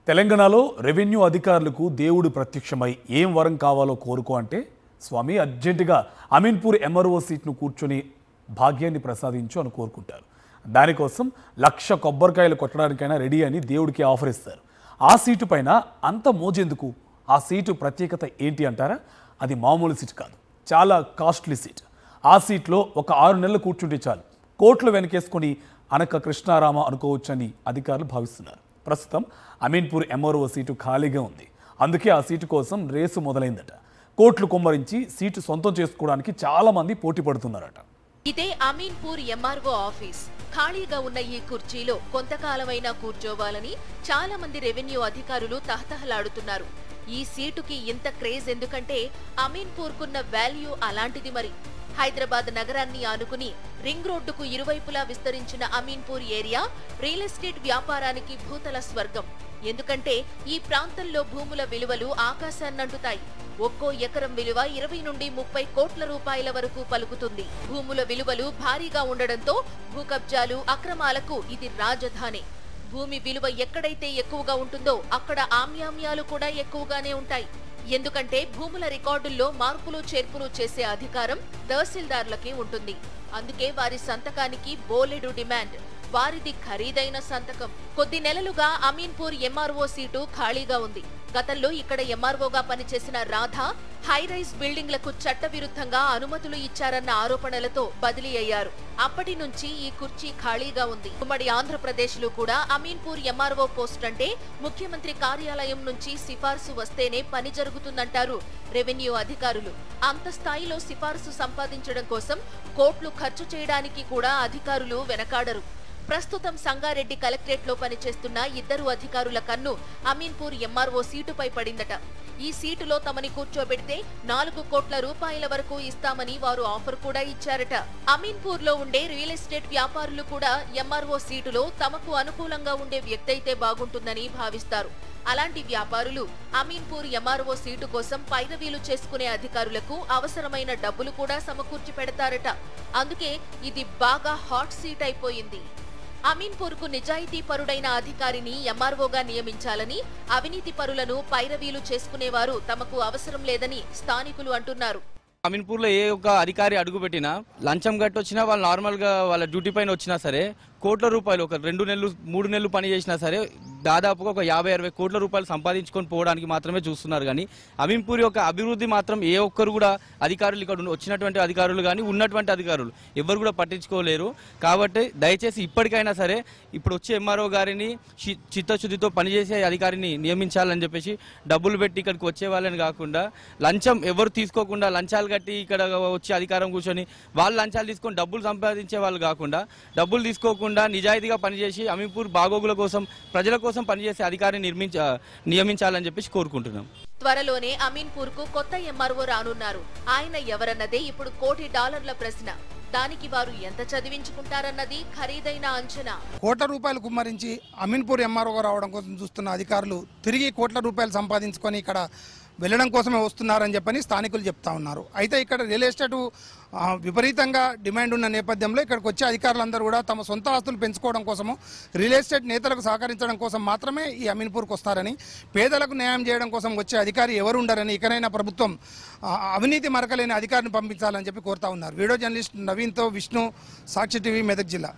తెలంగాణలో రెవెన్యూ అధికారులకు దేవుడు ప్రత్యక్షమై ఏం వరం కావాలో కోరుకో అంటే స్వామి అర్జెంటుగా అమీన్పూర్ ఎంఆర్ఓ సీట్ను కూర్చొని భాగ్యాన్ని ప్రసాదించు అని కోరుకుంటారు. దానికోసం 1,00,000 కొబ్బరికాయలు కొట్టడానికైనా రెడీ అని దేవుడికి ఆఫర్ ఇస్తారు. ఆ సీటు పైన అంత మోజెందుకు? ఆ సీటు ప్రత్యేకత ఏంటి అంటారా? అది మామూలు సీటు కాదు, చాలా కాస్ట్లీ సీట్. ఆ సీట్లో ఒక 6 నెలలు కూర్చుంటే చాలు కోట్లు వెనకేసుకొని అనక కృష్ణారామ అనుకోవచ్చని అధికారులు భావిస్తున్నారు. ప్రస్తుతం అమీన్పూర్ ఎంఆర్ఓ సీటు ఖాళీగా ఉంది. అందుకే ఆ సీటు కోసం రేసు మొదలైందట. కోట్లు కుమ్మరించి సీటు సొంతం చేసుకోవడానికి చాలా మంది పోటీ పడుతున్నారట. ఇదే అమీన్పూర్ ఎంఆర్ఓ ఆఫీస్. ఖాళీగా ఉన్న ఈ కుర్చీలో కొంతకాలమైనా కూర్చోవాలని చాలా మంది రెవెన్యూ అధికారులు తహతహలాడుతున్నారు. ఈ సీటుకి ఇంత క్రేజ్ ఎందుకంటే అమీన్పూర్కున్న వాల్యూ అలాంటిది. మరి హైదరాబాద్ నగరాన్ని ఆనుకుని రింగ్ రోడ్డుకు ఇరువైపులా విస్తరించిన అమీన్పూర్ ఏరియా రియల్ ఎస్టేట్ వ్యాపారానికి భూతల స్వర్గం. ఎందుకంటే ఈ ప్రాంతంలో భూముల విలువలు ఆకాశాన్నంటుతాయి. ఒక్కో ఎకరం విలువ 20 నుండి 30 కోట్ల రూపాయల వరకు పలుకుతుంది. భూముల విలువలు భారీగా ఉండడంతో భూకబ్జాలు, అక్రమాలకు ఇది రాజధాని. భూమి విలువ ఎక్కడైతే ఎక్కువగా ఉంటుందో అక్కడ ఆమ్యామ్యాలు కూడా ఎక్కువగానే ఉంటాయి. ఎందుకంటే భూముల రికార్డుల్లో మార్పులు చేర్పులు చేసే అధికారం తహసీల్దార్లకే ఉంటుంది. అందుకే వారి సంతకానికి బోలెడు డిమాండ్. వారిది ఖరీదైన సంతకం. కొద్ది నెలలుగా అమీన్పూర్ ఎంఆర్ఓ సీటు ఖాళీగా ఉంది. గతంలో ఇక్కడ ఎంఆర్ఓగా పనిచేసిన రాధ హైరైజ్ బిల్డింగ్లకు చట్టవిరుద్ధంగా అనుమతులు ఇచ్చారన్న ఆరోపణలతో బదిలీ అయ్యారు. అప్పటి నుంచి ఈ కుర్చీ ఖాళీగా ఉంది. ఉమ్మడి ఆంధ్రప్రదేశ్ లో కూడా అమీన్పూర్ ఎంఆర్ఓ పోస్ట్ అంటే ముఖ్యమంత్రి కార్యాలయం నుంచి సిఫార్సు వస్తేనే పని జరుగుతుందంటారు రెవెన్యూ అధికారులు. అంత స్థాయిలో సిఫార్సు సంపాదించడం కోసం కోట్లు ఖర్చు చేయడానికి కూడా అధికారులు వెనకాడరు. ప్రస్తుతం సంగారెడ్డి కలెక్టరేట్ లో పనిచేస్తున్న 2 అధికారుల కన్ను అమీన్పూర్ ఎంఆర్ఓ సీటుపై పడిందట. ఈ సీటులో తమని కూర్చోబెడితే 4 కోట్ల రూపాయల వరకు ఇస్తామని వారు ఆఫర్ కూడా ఇచ్చారట. అమీన్పూర్ లో ఉండే రియల్ ఎస్టేట్ వ్యాపారులు కూడా ఎంఆర్ఓ సీటులో తమకు అనుకూలంగా ఉండే వ్యక్తి అయితే బాగుంటుందని భావిస్తారు. అలాంటి వ్యాపారులు అమీన్పూర్ ఎంఆర్ఓ సీటు కోసం పైరవీలు చేసుకునే అధికారులకు అవసరమైన డబ్బులు కూడా సమకూర్చి పెడతారట. అందుకే ఇది బాగా హాట్ సీట్ అయిపోయింది. అమీన్పూర్కు నిజాయితీ పరుడైన అధికారిని ఎంఆర్ఓగా నియమించాలని, అవినీతి పరులను పైరవీలు చేసుకునేవారు తమకు అవసరం లేదని స్థానికులు అంటున్నారు. అమీన్పూర్లో ఏ ఒక్క అధికారి అడుగుపెట్టినా లంచం కట్టొచ్చినా వాళ్ళు నార్మల్గా వాళ్ళ డ్యూటీ పైన వచ్చినా సరే కోట్ల రూపాయలు ఒక 2 నెలలు 3 నెలలు పని చేసినా సరే దాదాపుగా ఒక 50-60 కోట్ల రూపాయలు సంపాదించుకొని పోవడానికి మాత్రమే చూస్తున్నారు. కానీ అమీన్పూర్ యొక్క అభివృద్ధి మాత్రం ఏ ఒక్కరు కూడా అధికారులు ఇక్కడ వచ్చినటువంటి అధికారులు కానీ ఉన్నటువంటి అధికారులు ఎవరు కూడా పట్టించుకోలేరు. కాబట్టి దయచేసి ఇప్పటికైనా సరే ఇప్పుడు వచ్చే ఎంఆర్ఓ గారిని చిత్తశుద్ధితో పనిచేసే అధికారిని నియమించాలని చెప్పేసి డబ్బులు పెట్టి ఇక్కడికి వచ్చే వాళ్ళని కాకుండా లంచం ఎవరు తీసుకోకుండా లంచాలు కట్టి ఇక్కడ వచ్చి అధికారం కూర్చొని వాళ్ళు లంచాలు తీసుకొని డబ్బులు సంపాదించే వాళ్ళు కాకుండా డబ్బులు తీసుకోకుండా నిజాయితీగా పనిచేసి అమీన్పూర్ బాగోగుల కోసం ప్రజల కోసం పనిచేసే అధికారిని నియమించాలని చెప్పేసి కోరుకుంటున్నాం. త్వరలోనే అమీన్పూర్ కు కొత్త ఎంఆర్ఓ రానున్నారు. ఆయన ఎవరన్నదే ఇప్పుడు $1 కోటి ప్రశ్న. దానికి వారు ఎంత చదివించుకుంటారన్నది ఖరీదైన అంచనా. కోట్ల రూపాయలు కుమ్మరించి అమీన్పూర్ ఎంఆర్ఓ రావడం కోసం చూస్తున్న అధికారులు తిరిగి కోట్ల రూపాయలు సంపాదించుకొని ఇక్కడ వెళ్ళడం కోసమే వస్తున్నారని చెప్పని స్థానికులు చెప్తా ఉన్నారు. అయితే ఇక్కడ రియల్ ఎస్టేట్ విపరీతంగా డిమాండ్ ఉన్న నేపథ్యంలో ఇక్కడికి వచ్చే అధికారులందరూ కూడా తమ సొంత ఆస్తులు పెంచుకోవడం కోసము రియల్ ఎస్టేట్ నేతలకు సహకరించడం కోసం మాత్రమే ఈ అమీన్పూర్కి వస్తారని, పేదలకు న్యాయం చేయడం కోసం వచ్చే అధికారి ఎవరు ఉండరని, ఇకనైనా ప్రభుత్వం అవినీతి మరకలేని అధికారిని పంపించాలని చెప్పి కోరుతా ఉన్నారు. వీడియో జర్నలిస్ట్ నవీన్తో విష్ణు, సాక్షి టీవీ, మెదక్ జిల్లా.